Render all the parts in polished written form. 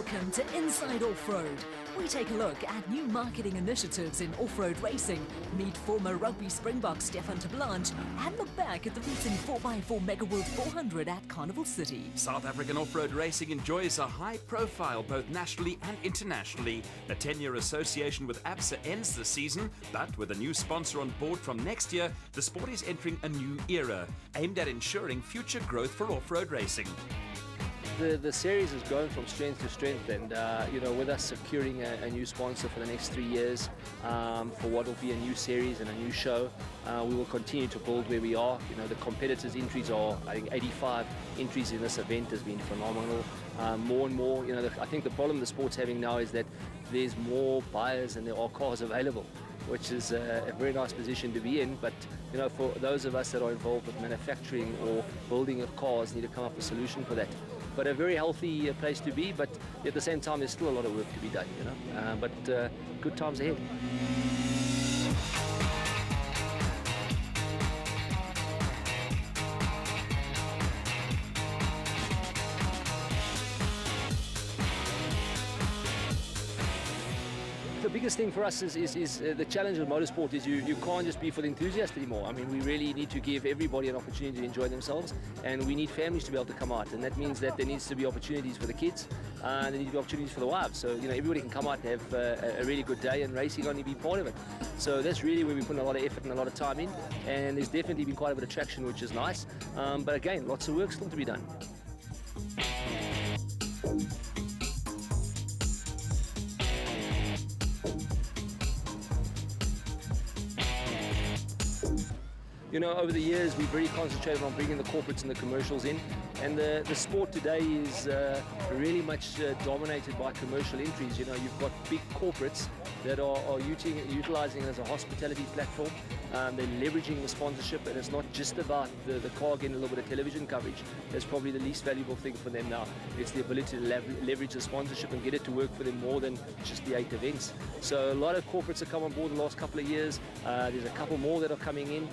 Welcome to Inside Off-Road. We take a look at new marketing initiatives in off-road racing, meet former rugby Springbok Stefan de Blanche, and look back at the recent 4x4 Mega World 400 at Carnival City. South African off-road racing enjoys a high profile both nationally and internationally. The 10-year association with ABSA ends the season, but with a new sponsor on board from next year, the sport is entering a new era, aimed at ensuring future growth for off-road racing. The series has grown from strength to strength, and with us securing a new sponsor for the next 3 years for what will be a new series and a new show, we will continue to build where we are. The competitors' entries are, I think, 85 entries in this event has been phenomenal. More and more, I think the problem the sport's having now is that there's more buyers than there are cars available, which is a very nice position to be in. But for those of us that are involved with manufacturing or building of cars, need to come up with a solution for that. But a very healthy place to be, but at the same time there's still a lot of work to be done, but good times ahead. The biggest thing for us is the challenge of motorsport is you can't just be for the enthusiasts anymore. I mean, we really need to give everybody an opportunity to enjoy themselves, and we need families to be able to come out, and that means that there needs to be opportunities for the kids, and there need to be opportunities for the wives. So everybody can come out and have a really good day, and racing only be part of it. So that's really where we put a lot of effort and a lot of time in, and there's definitely been quite a bit of traction, which is nice. But again, lots of work still to be done. Over the years, we've really concentrated on bringing the corporates and the commercials in, and the sport today is really much dominated by commercial entries. You've got big corporates that are utilizing it as a hospitality platform. They're leveraging the sponsorship, and it's not just about the car getting a little bit of television coverage. That's probably the least valuable thing for them now. It's the ability to leverage the sponsorship and get it to work for them more than just the 8 events. So a lot of corporates have come on board the last couple of years. There's a couple more that are coming in.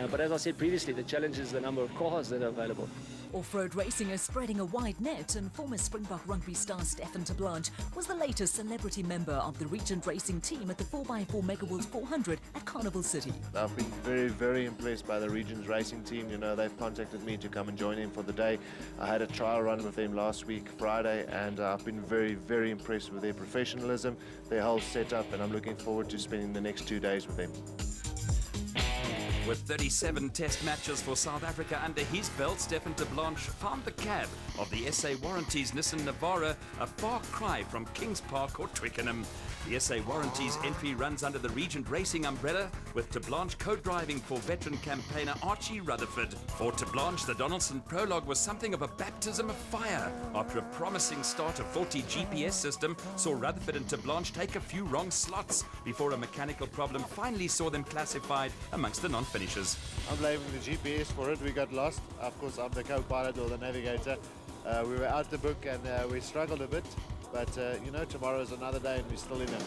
But as I said previously, the challenge is the number of cars that are available. Off-road racing is spreading a wide net, and former Springbok rugby star Stefan de Blanche was the latest celebrity member of the Regent racing team at the 4x4 Mega World 400 at Carnival City. I've been very, very impressed by the Regent racing team. They've contacted me to come and join them for the day. I had a trial run with them last week, Friday, and I've been very, very impressed with their professionalism, their whole setup, and I'm looking forward to spending the next 2 days with them. With 37 test matches for South Africa under his belt, Stefan de Blanche found the cab of the SA Warranties Nissan Navara a far cry from Kings Park or Twickenham. The SA Warranties entry runs under the Regent Racing umbrella, with de Blanche co-driving for veteran campaigner Archie Rutherford. For de Blanche, the Donaldson prologue was something of a baptism of fire. After a promising start, a faulty GPS system saw Rutherford and de Blanche take a few wrong slots before a mechanical problem finally saw them classified amongst the non-finishers. I'm blaming the GPS for it. We got lost. Of course, I'm the co-pilot or the navigator. We were out the book and we struggled a bit. But, tomorrow is another day and we're still in it.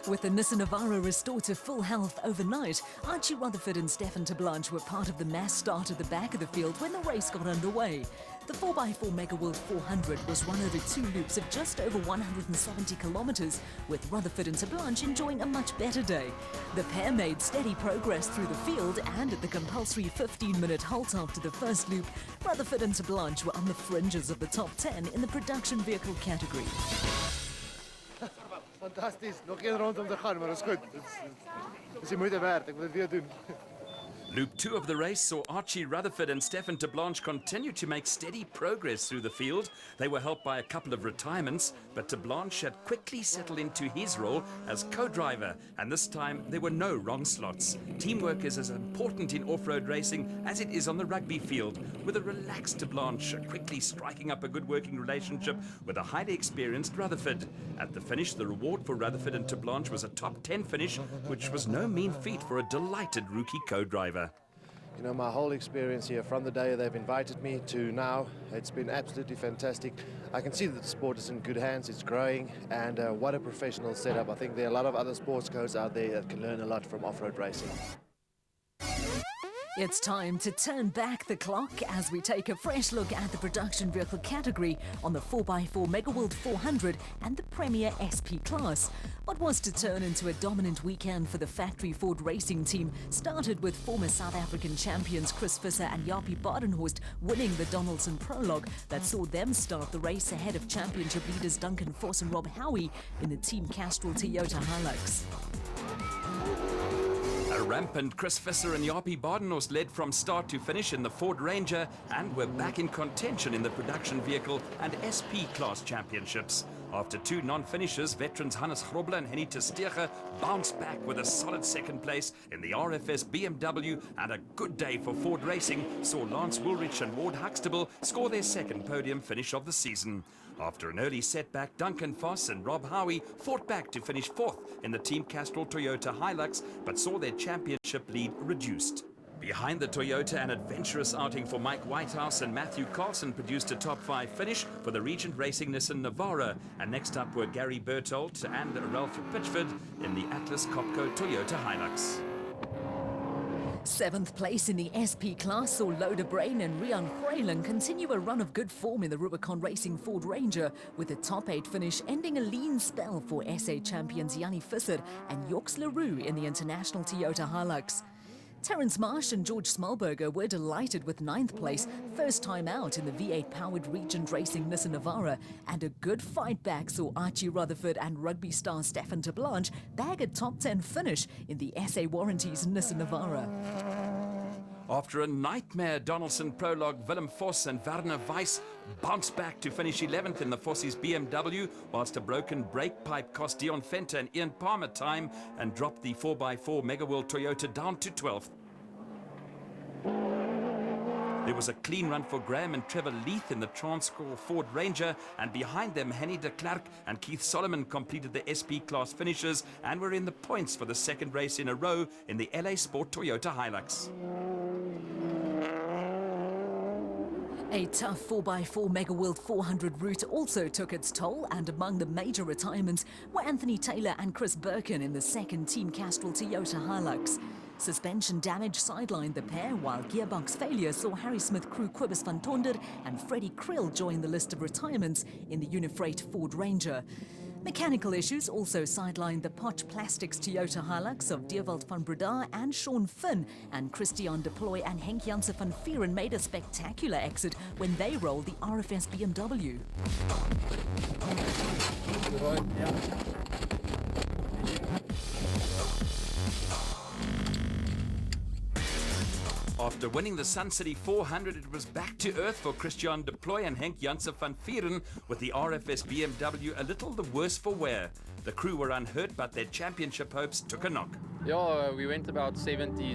With the Nissan Navara restored to full health overnight, Archie Rutherford and Stefan de Blanche were part of the mass start at the back of the field when the race got underway. The 4x4 Mega World 400 was run over 2 loops of just over 170 kilometers, with Rutherford and de Blanche enjoying a much better day. The pair made steady progress through the field, and at the compulsory 15-minute halt after the first loop, Rutherford and de Blanche were on the fringes of the top 10 in the production vehicle category. Fantastisch. Nog één rond om te gaan, maar dat is goed. Het is de moeite waard. Ik wil het weer doen. Loop 2 of the race saw Archie Rutherford and Stefan de Blanche continue to make steady progress through the field. They were helped by a couple of retirements, but de Blanche had quickly settled into his role as co-driver, and this time there were no wrong slots. Teamwork is as important in off-road racing as it is on the rugby field, with a relaxed de Blanche quickly striking up a good working relationship with a highly experienced Rutherford. At the finish, the reward for Rutherford and de Blanche was a top 10 finish, which was no mean feat for a delighted rookie co-driver. My whole experience here, from the day they've invited me to now, it's been absolutely fantastic. I can see that the sport is in good hands, it's growing, and what a professional setup. I think there are a lot of other sports codes out there that can learn a lot from off-road racing. It's time to turn back the clock as we take a fresh look at the production vehicle category on the 4x4 MegaWorld 400 and the Premier SP class. What was to turn into a dominant weekend for the factory Ford racing team started with former South African champions Chris Visser and Jaapie Badenhorst winning the Donaldson Prologue that saw them start the race ahead of championship leaders Duncan Vos and Rob Howie in the Team Castrol Toyota Hilux. A rampant Chris Visser and Jaapie Badenhorst led from start to finish in the Ford Ranger and were back in contention in the production vehicle and SP class championships. After two non-finishers, veterans Hannes Grobler and Henny Testege bounced back with a solid second place in the RFS BMW, and a good day for Ford Racing saw Lance Woolrich and Ward Huxtable score their second podium finish of the season. After an early setback, Duncan Vos and Rob Howie fought back to finish fourth in the Team Castrol Toyota Hilux, but saw their championship lead reduced. Behind the Toyota, an adventurous outing for Mike Whitehouse and Matthew Carlson produced a top 5 finish for the Regent Racing Nissan Navara, and next up were Gary Bertolt and Ralph Pitchford in the Atlas Copco Toyota Hilux. Seventh place in the SP class saw Loda Brain and Rian Freyland continue a run of good form in the Rubicon Racing Ford Ranger, with a top 8 finish ending a lean spell for SA champions Jannie Visser and Joks Leroux in the International Toyota Hilux. Terence Marsh and George Smallberger were delighted with 9th place, first time out in the V8-powered Regent Racing Nissan Navara, and a good fight back saw Archie Rutherford and rugby star Stefan de Blanche bag a top 10 finish in the SA Warranties Nissan Navara. After a nightmare Donaldson Prologue, Willem Vos and Werner Weiss bounced back to finish 11th in the Vossies BMW, whilst a broken brake pipe cost Dion Fenter and Ian Palmer time and dropped the 4x4 MegaWorld Toyota down to 12th. There was a clean run for Graham and Trevor Leith in the Transcore Ford Ranger, and behind them Henny de Klerk and Keith Solomon completed the SP class finishes and were in the points for the second race in a row in the LA Sport Toyota Hilux. A tough 4x4 MegaWorld 400 route also took its toll, and among the major retirements were Anthony Taylor and Chris Birkin in the second Team Castrol Toyota Hilux. Suspension damage sidelined the pair, while gearbox failure saw Harry Smith crew Quibus van Tonder and Freddie Krill join the list of retirements in the Unifreight Ford Ranger. Mechanical issues also sidelined the Potch Plastics Toyota Hilux of Dewald van Breda and Sean Finn, and Christian Deploy and Henk Janssen van Vieren made a spectacular exit when they rolled the RFS BMW. After winning the Sun City 400, it was back to earth for Christian Deploy and Henk Janssen van Vieren, with the RFS BMW a little the worse for wear. The crew were unhurt, but their championship hopes took a knock. Yeah, we went about 70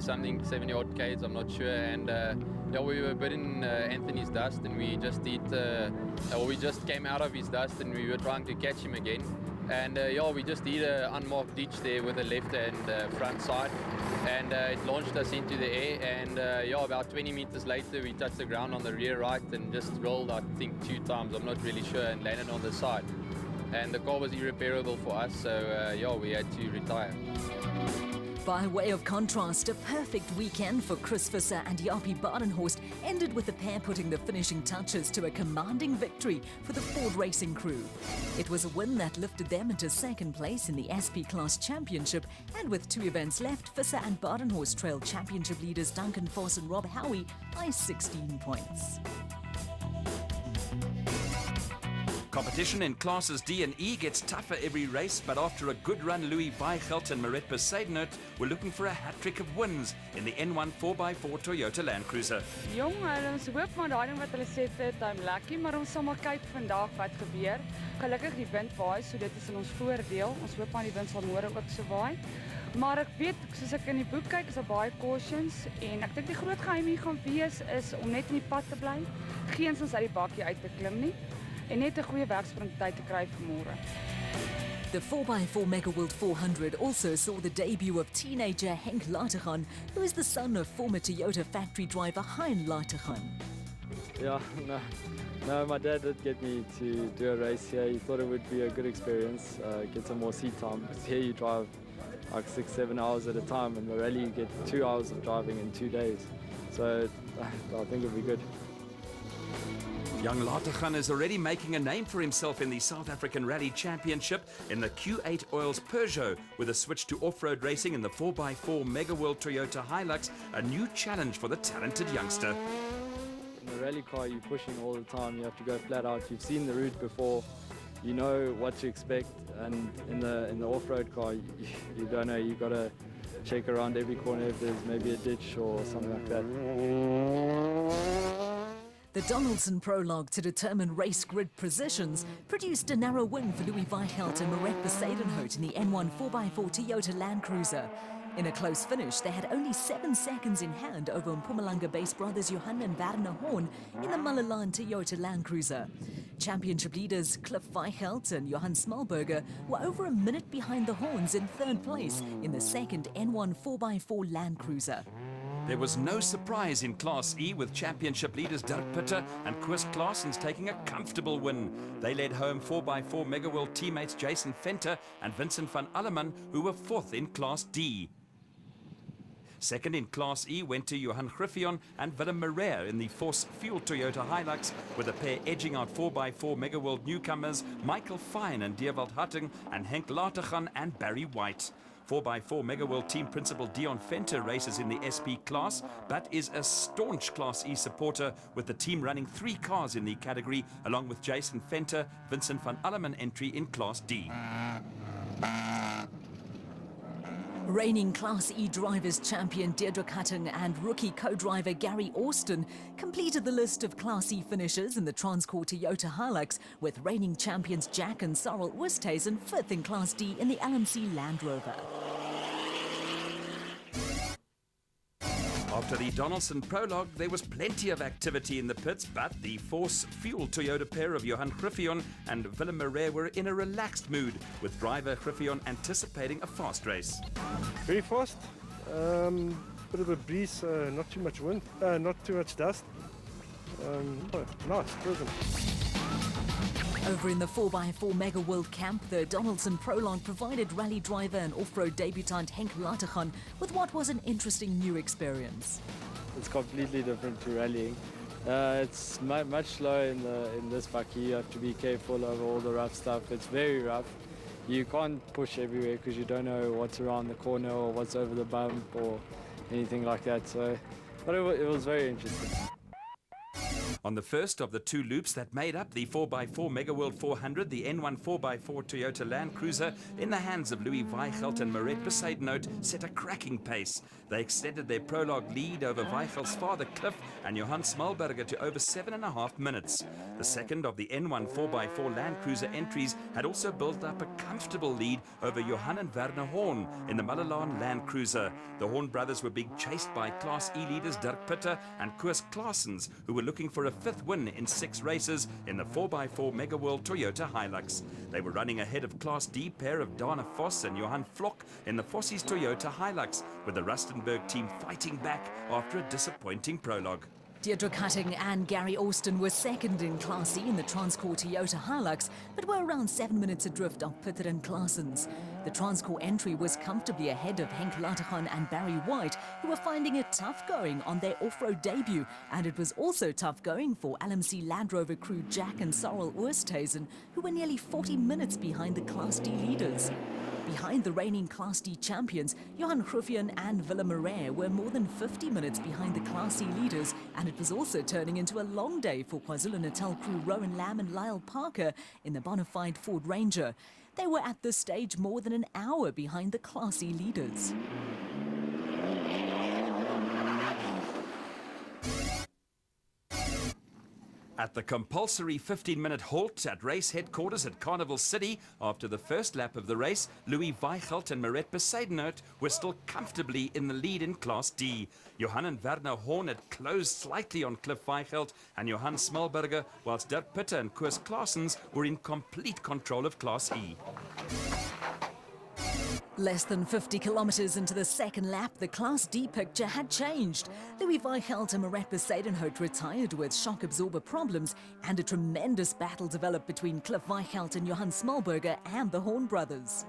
odd Ks, I'm not sure, and yeah, we were a bit in Anthony's dust, and we just we just came out of his dust, and we were trying to catch him again. And yeah, we just did an unmarked ditch there with the left and front side, and it launched us into the air, and yeah, about 20 meters later we touched the ground on the rear right and just rolled, I think 2 times, I'm not really sure, and landed on the side. And the car was irreparable for us, so yeah, we had to retire. By way of contrast, a perfect weekend for Chris Visser and Jaapie Badenhorst ended with the pair putting the finishing touches to a commanding victory for the Ford Racing crew. It was a win that lifted them into second place in the SP Class Championship, and with 2 events left, Visser and Badenhorst trailed championship leaders Duncan Vos and Rob Howie by 16 points. Competition in classes D and E gets tougher every race, but after a good run, Louis Weigelt and Maret Besaidnot were looking for a hat-trick of wins in the N1 4x4 Toyota Land Cruiser. Jong, ons hoop maar daai ding wat hulle sê dit lekker, maar ons sal maar kyk vandag wat gebeur. Gelukkig die wind waai, so dit is in ons voordeel. Ons hoop maar die wind sal môre ook so waai. Maar ek weet, soos ek in die boek kyk, is daar baie cautions, en ek dink die groot geheim hier gaan wees is om net in die pad te bly, geensins uit die bakkie uit te klim nie, en net 'n goeie wegspringtyd te kry vir môre. The 4x4 MegaWorld 400 also saw the debut of teenager Henk Lateghan, who is the son of former Toyota factory driver Hein Lateghan. Yeah, no, my dad did get me to do a race here. He thought it would be a good experience, get some more seat time. Because here you drive like 6-7 hours at a time, and the rally you get 2 hours of driving in 2 days. So I think it'll be good. Young Lateghan is already making a name for himself in the South African Rally Championship in the Q8 Oils Peugeot, with a switch to off-road racing in the 4x4 Mega World Toyota Hilux, a new challenge for the talented youngster. In a rally car, you're pushing all the time. You have to go flat out. You've seen the route before. You know what to expect. And in the off-road car, you don't know. You've got to check around every corner if there's maybe a ditch or something like that. The Donaldson prologue to determine race grid positions produced a narrow win for Louis Weichelt and Moret Besadenhout in the N1 4x4 Toyota Land Cruiser. In a close finish, they had only 7 seconds in hand over Mpumalanga-based brothers Johan and Werner Horn in the Malalan Toyota Land Cruiser. Championship leaders Cliff Weichelt and Johan Smalberger were over a minute behind the Horns in 3rd place in the second N1 4x4 Land Cruiser. There was no surprise in Class E, with championship leaders Dirk Pitter and Koos Claessens taking a comfortable win. They led home 4x4 Mega World teammates Jason Venter and Vincent van Alleman, who were 4th in Class D. Second in Class E went to Johan Griffioen and Willem Moret in the Force Fuel Toyota Hilux, with the pair edging out 4x4 Mega World newcomers Michael Fine and Dierwald Hatting and Henk Lateghan and Barry White. 4x4 Mega World team principal Dion Venter races in the SP class, but is a staunch Class E supporter, with the team running 3 cars in the category, along with Jason Venter, Vincent van Alleman entry in Class D. Reigning Class E Drivers champion Deirdre Cutting and rookie co-driver Gary Austin completed the list of Class E finishers in the Transcore Toyota Hilux, with reigning champions Jack and Sorrel Oosthuizen 5th in Class D in the LMC Land Rover. After the Donaldson prologue, there was plenty of activity in the pits, but the Force Fuel Toyota pair of Johan Griffioen and Willem Moret were in a relaxed mood, with driver Griffioen anticipating a fast race. Very fast, bit of a breeze, not too much wind, not too much dust. Nice, pleasant. Over in the 4x4 Mega World Camp, the Donaldson prologue provided rally driver and off-road debutant Henk Lateghan with what was an interesting new experience. It's completely different to rallying. It's much slower in this bucky. You have to be careful of all the rough stuff. It's very rough. You can't push everywhere because you don't know what's around the corner or what's over the bump or anything like that. So, but it was very interesting. On the first of the 2 loops that made up the 4x4 Mega World 400, the N1 4x4 Toyota Land Cruiser, in the hands of Louis Weichelt and Moret Besadenhout, set a cracking pace. They extended their prologue lead over Weichelt's father Cliff and Johan Smalberger to over 7.5 minutes. The second of the N1 4x4 Land Cruiser entries had also built up a comfortable lead over Johan and Werner Horn in the Malalan Land Cruiser. The Horn brothers were being chased by Class E leaders Dirk Pitter and Koos Claessens, who were looking for a 5th win in 6 races in the 4x4 Mega World Toyota Hilux. They were running ahead of Class D pair of Dana Vos and Johan Flock in the Fossies Toyota Hilux, with the Rustenburg team fighting back after a disappointing prologue. Deirdre Cutting and Gary Austin were second in Class E in the Transcore Toyota Hilux, but were around 7 minutes adrift of Pitter and Claessens. The Transcore entry was comfortably ahead of Henk Lateghan and Barry White, who were finding it tough going on their off-road debut, and it was also tough going for LMC Land Rover crew Jack and Sorrel Oosthuizen, who were nearly 40 minutes behind the Class D leaders. Behind the reigning Class D champions, Johan Griffioen and Willem Moret were more than 50 minutes behind the Class C leaders, and it was also turning into a long day for KwaZulu-Natal crew Rowan Lamb and Lyle Parker in the bona fide Ford Ranger. They were at this stage more than an hour behind the Class C leaders. At the compulsory 15-minute halt at race headquarters at Carnival City after the first lap of the race, Louis Weichelt and Moret Besadenhout were still comfortably in the lead in Class D. Johan and Werner Horn had closed slightly on Cliff Weichelt and Johan Smalberger, whilst Dirk Pitter and Koos Claessens were in complete control of Class E. Less than 50 kilometres into the second lap, the Class D picture had changed. Louis Weichelt and Moret Besadenhout retired with shock absorber problems, and a tremendous battle developed between Cliff Weichelt and Johan Smalberger and the Horn brothers.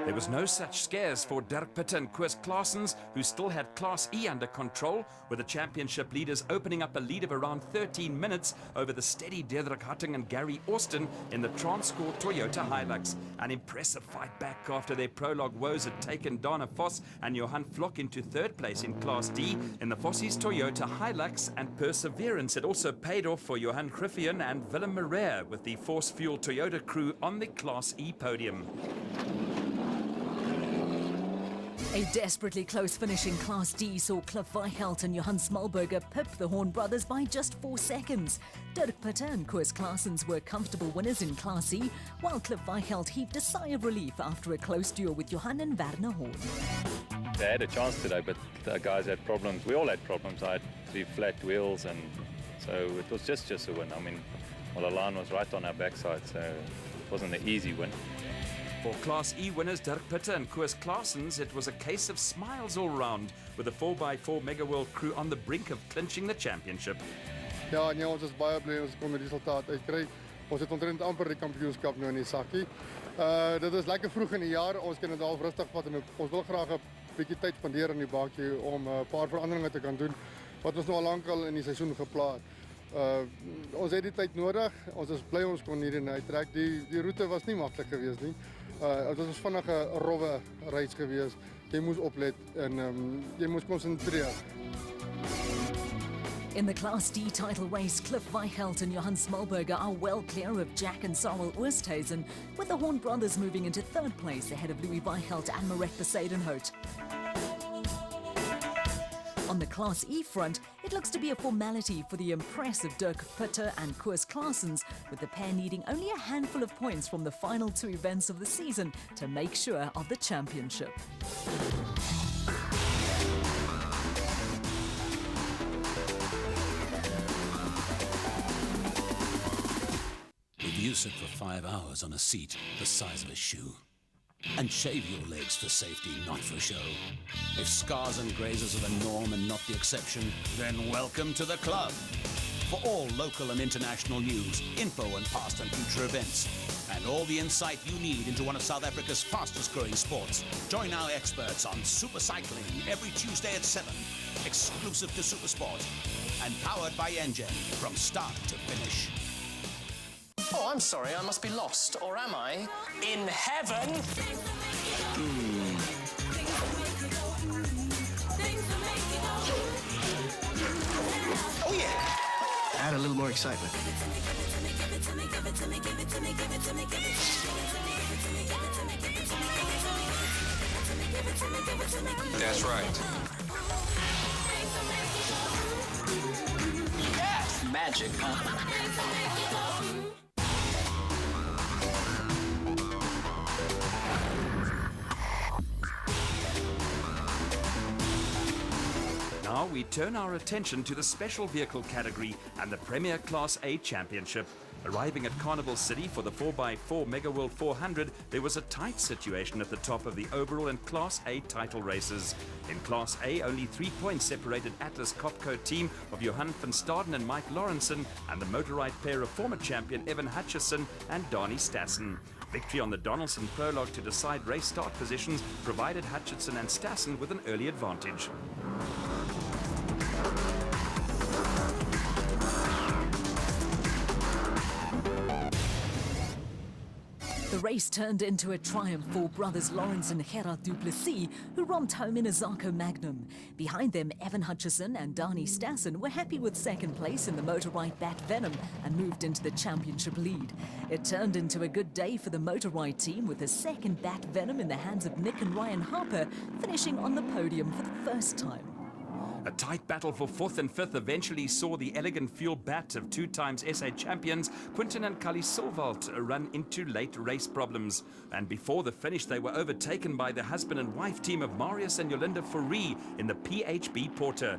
There was no such scares for Dirk Pitte and Koos Claessens, who still had Class E under control, with the championship leaders opening up a lead of around 13 minutes over the steady Deirdre Hutting and Gary Austin in the Transcore Toyota Hilux. An impressive fight back after their prologue woes had taken Dana Vos and Johan Vlok into third place in Class D in the Vossies Toyota Hilux, and perseverance had also paid off for Johan Griffien and Willem Moreira, with the Force Fuel Toyota crew on the Class E podium. A desperately close finish in Class D saw Cliff Weichelt and Johan Smallberger pip the Horn brothers by just 4 seconds. Dirk Pitte and Koos Claessens were comfortable winners in Class E, while Cliff Weichelt heaved a sigh of relief after a close duel with Johan and Werner Horn. They had a chance today, but the guys had problems. We all had problems. I had 3 flat wheels, and so it was just a win. I mean, well, the line was right on our backside, so it wasn't an easy win. For Class E winners Dirk Pitte and Koos Claessens, it was a case of smiles all round, with the 4x4 Mega World crew on the brink of clinching the championship. Ja, nee, ons is baie bly ons kon die resultaat uitkry. Ons het omtrent amper die kampioenskap nou in die sakkie. Dit is lekker vroeg in die jaar. Ons kan dit al rustig vat en ons wil graag 'n bietjie tyd spandeer in die bakkie om 'n paar veranderinge te kan doen wat ons nou al lankal in die seisoen geplan het. Ons het die tyd nodig. Ons is bly ons kon hierdie uittrek. Die roete was nie maklik geweest nie. Dit was vinnig 'n rowwe reis geweest. Jy moes oplet en jy moes konsentreer. In the Class D title race, Cliff Weichelt and Johan Smallberger are well clear of Jack and Sarel Oosthuizen, with the Horn brothers moving into third place ahead of Louis Weichelt and Marek Besadenhout. On the Class E front, it looks to be a formality for the impressive Dirk Pitte and Koos Claessens, with the pair needing only a handful of points from the final 2 events of the season to make sure of the championship. If you sit for 5 hours on a seat the size of a shoe, and shave your legs for safety, not for show, if scars and grazes are the norm and not the exception, then welcome to the club. For all local and international news, info and past and future events, and all the insight you need into one of South Africa's fastest growing sports, join our experts on Super Cycling every Tuesday at 7, exclusive to Supersport, and powered by Engen from start to finish. Oh, I'm sorry, I must be lost. Or am I? In heaven? Oh, yeah. Add a little more excitement. That's right. Yes! Magic, huh? Now we turn our attention to the special vehicle category and the Premier Class A Championship. Arriving at Carnival City for the 4x4 Mega World 400, there was a tight situation at the top of the overall and Class A title races. In Class A, only 3 points separated Atlas Copco team of Johan van Staden and Mike Lawrenson and the motorride pair of former champion Evan Hutchison and Dani Stassen. Victory on the Donaldson prologue to decide race start positions provided Hutchison and Stassen with an early advantage. The race turned into a triumph for brothers Lawrence and Gerard du Plessis, who romped home in a Zarco Magnum. Behind them, Evan Hutchison and Dani Stassen were happy with second place in the motorride Bat Venom and moved into the championship lead. It turned into a good day for the motorride team, with the second Bat Venom in the hands of Nick and Ryan Harper, finishing on the podium for the first time. A tight battle for 4th and 5th eventually saw the elegant fuel bat of 2-time SA champions Quinton and Kali Silvalt run into late race problems. And before the finish, they were overtaken by the husband and wife team of Marius and Yolinda Fourie in the PHB Porter.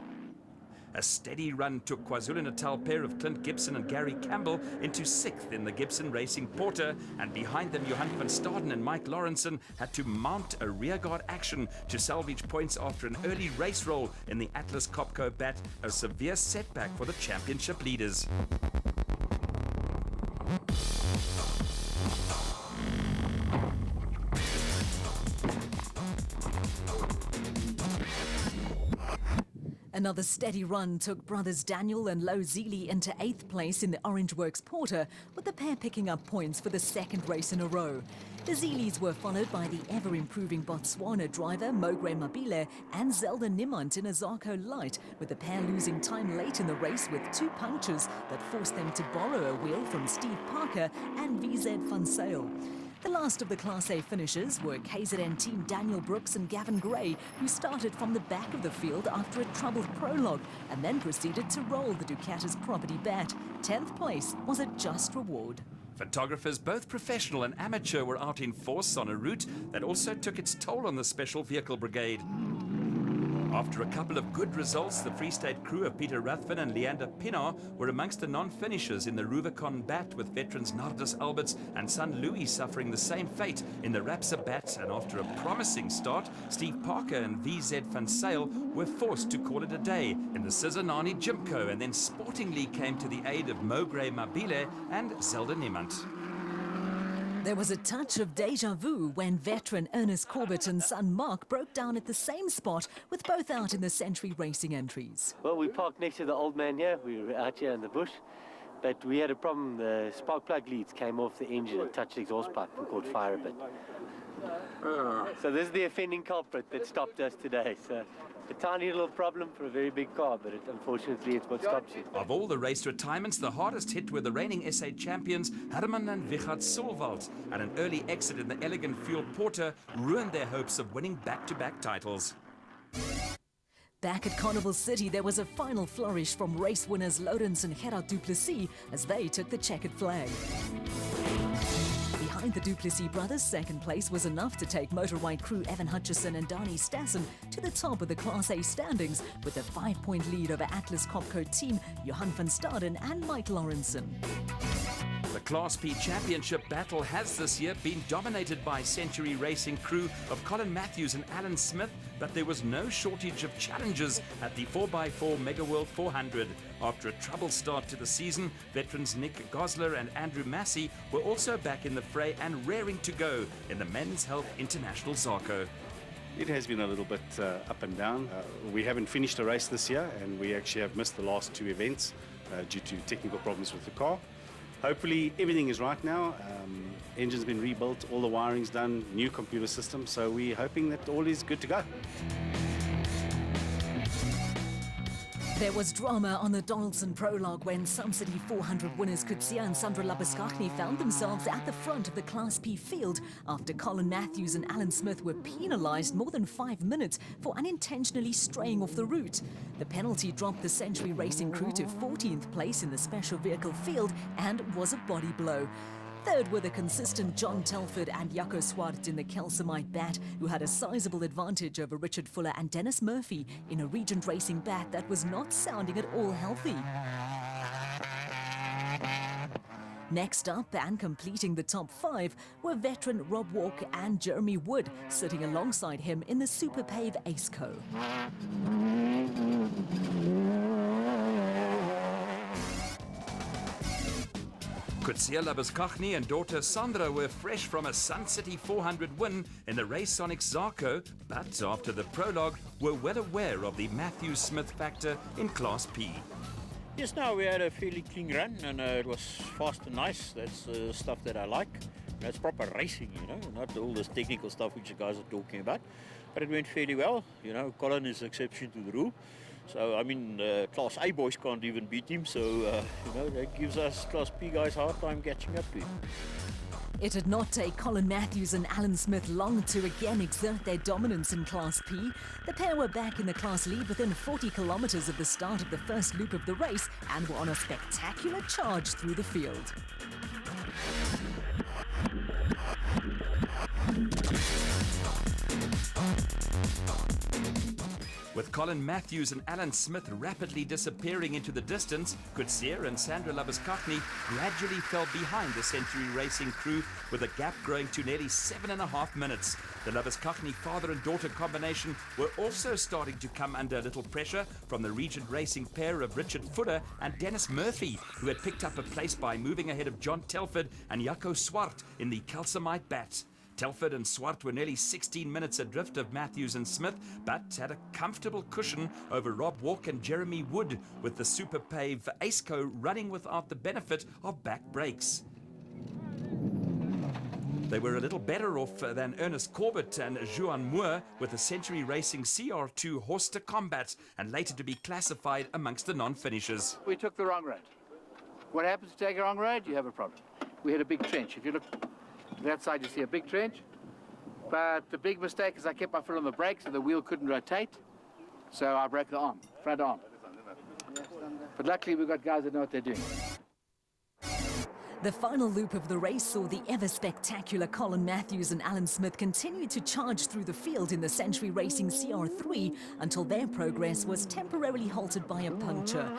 A steady run took KwaZulu-Natal pair of Clint Gibson and Gary Campbell into 6th in the Gibson Racing Porter, and behind them Johan van Staden and Mike Lawrenson had to mount a rearguard action to salvage points after an early race roll in the Atlas Copco Bat, a severe setback for the championship leaders. Another steady run took brothers Daniel and Lo Zili into 8th place in the Orange Works Porter, with the pair picking up points for the second race in a row. The Zilis were followed by the ever-improving Botswana driver Mogre Mabile and Zelda Nimant in a Zarko Light, with the pair losing time late in the race with 2 punctures that forced them to borrow a wheel from Steve Parker and VZ Van Sale. The last of the Class A finishers were KZN team Daniel Brooks and Gavin Gray, who started from the back of the field after a troubled prologue and then proceeded to roll the Ducati's property bat. 10th place was a just reward. Photographers, both professional and amateur, were out in force on a route that also took its toll on the Special Vehicle Brigade. After a couple of good results, the Free State crew of Peter Ruthven and Leander Pinar were amongst the non-finishers in the Rubicon Bat, with veterans Nardus Alberts and son Louis suffering the same fate in the Rapsa Bat. And after a promising start, Steve Parker and VZ Van Sale were forced to call it a day in the Sizanani Jimco, and then sportingly came to the aid of Mogre Mabile and Zelda Nimant. There was a touch of deja vu when veteran Ernest Corbett and son Mark broke down at the same spot, with both out in the Century Racing entries. Well, we parked next to the old man here. We were out here in the bush, but we had a problem. The spark plug leads came off the engine and touched the exhaust pipe and caught fire a bit. So this is the offending culprit that stopped us today. So a tiny little problem for a very big car, but unfortunately it's what stops you. Of all the race retirements, the hardest hit were the reigning SA champions Herman and Wichard Solwald, and an early exit in the elegant Fuel Porter ruined their hopes of winning back-to-back titles. Back at Carnival City, there was a final flourish from race winners Lawrence and Gerard Duplessis as they took the checkered flag. Behind the Duplessis brothers, second place was enough to take motor-white crew Evan Hutchison and Donnie Stassen to the top of the Class A standings, with a 5-point lead over Atlas Copco team Johan van Staden and Mike Lawrenson. The Class P Championship battle has this year been dominated by Century Racing crew of Colin Matthews and Alan Smith, but there was no shortage of challenges at the 4x4 Mega World 400. After a troubled start to the season, veterans Nick Gosler and Andrew Massey were also back in the fray and raring to go in the Men's Health International Zarko. It has been a little bit up and down. We haven't finished the race this year, and we actually have missed the last 2 events due to technical problems with the car. Hopefully everything is right now. Engine's been rebuilt, all the wiring's done, new computer system, so we're hoping that all is good to go. There was drama on the Donaldson prologue when Sun City 400 winners Kutsia and Sandra Labuskachny found themselves at the front of the Class P field after Colin Matthews and Alan Smith were penalised more than 5 minutes for unintentionally straying off the route. The penalty dropped the Century Racing crew to 14th place in the special vehicle field and was a body blow. Third were the consistent John Telford and Jaco Swart in the Kelsamite Bat, who had a sizable advantage over Richard Fuller and Dennis Murphy in a Regent Racing Bat that was not sounding at all healthy. Next up and completing the top 5 were veteran Rob Walker and Jeremy Wood, sitting alongside him in the Super Pave Ace Co. Kutsia Labuskachny and daughter Sandra were fresh from a Sun City 400 win in the Race Sonics Zarko, but after the prologue were well aware of the Matthews-Smith factor in Class P. Yes, no, we had a fairly clean run and it was fast and nice. That's stuff that I like. That's proper racing, you know, not all this technical stuff which the guys are talking about. But it went fairly well. You know, Colin is an exception to the rule. So, I mean, Class A boys can't even beat him, so, you know, that gives us Class P guys a hard time catching up to him. It did not take Colin Matthews and Alan Smith long to again exert their dominance in Class P. The pair were back in the class lead within 40 kilometres of the start of the first loop of the race and were on a spectacular charge through the field. With Colin Matthews and Alan Smith rapidly disappearing into the distance, Kutsia and Sandra Labuskachny gradually fell behind the Century Racing crew, with a gap growing to nearly 7.5 minutes. The Labuskachny father and daughter combination were also starting to come under a little pressure from the Regent Racing pair of Richard Fuller and Dennis Murphy, who had picked up a place by moving ahead of John Telford and Jaco Swart in the Kelsamite Bat. Telford and Swart were nearly 16 minutes adrift of Matthews and Smith, but had a comfortable cushion over Rob Walk and Jeremy Wood, with the Super Pave Aceco running without the benefit of back brakes. They were a little better off than Ernest Corbett and Juan Moore, with the Century Racing CR2 horse to combat and later to be classified amongst the non-finishers. We took the wrong road. What happens to take a wrong road? You have a problem. We had a big trench. If you look to that side, you see a big trench. But the big mistake is I kept my foot on the brakes and the wheel couldn't rotate. So I broke the arm, front arm. But luckily we've got guys that know what they're doing. The final loop of the race saw the ever-spectacular Colin Matthews and Alan Smith continue to charge through the field in the Century Racing CR3 until their progress was temporarily halted by a puncture.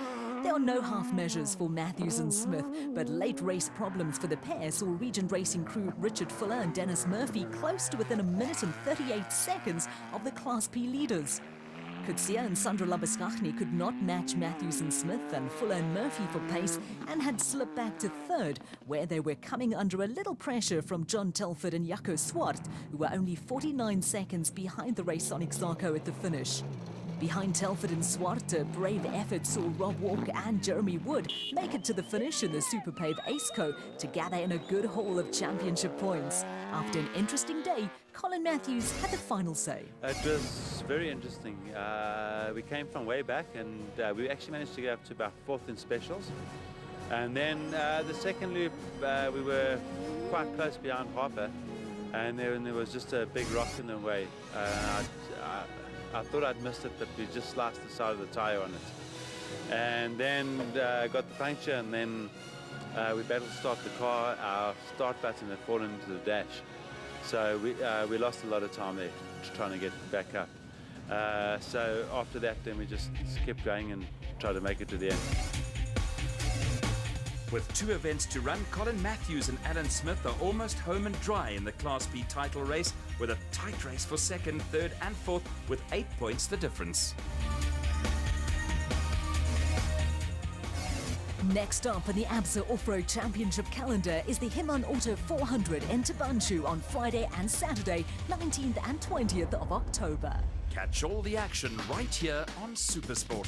There are no half measures for Matthews and Smith, but late race problems for the pair saw Regent Racing crew Richard Fuller and Dennis Murphy close to within a minute and 38 seconds of the Class P leaders. Kutsia and Sandra Labuschagne could not match Matthews and Smith and Fuller and Murphy for pace and had slipped back to third, where they were coming under a little pressure from John Telford and Jaco Swart, who were only 49 seconds behind the Raconic Zarco at the finish. Behind Telford and Swart, a brave effort saw Rob Walk and Jeremy Wood make it to the finish in the Super Pave Aceco to gather in a good haul of championship points. After an interesting day, Colin Matthews had the final say. It was very interesting. We came from way back and we actually managed to get up to about 4th in specials. And then the second loop, we were quite close behind Harper, and there was just a big rock in the way. I thought I'd missed it, but we just sliced the side of the tyre on it. And then got the puncture, and then we battled to start the car. Our start button had fallen into the dash. So we lost a lot of time there trying to get back up. So after that, then we just kept going and tried to make it to the end. With 2 events to run, Colin Matthews and Alan Smith are almost home and dry in the Class B title race, with a tight race for 2nd, 3rd and 4th, with 8 points the difference. Next up in the ABSA Off-Road Championship calendar is the Himan Auto 400 in Tabanchu on Friday and Saturday, 19th and 20th of October. Catch all the action right here on Supersport.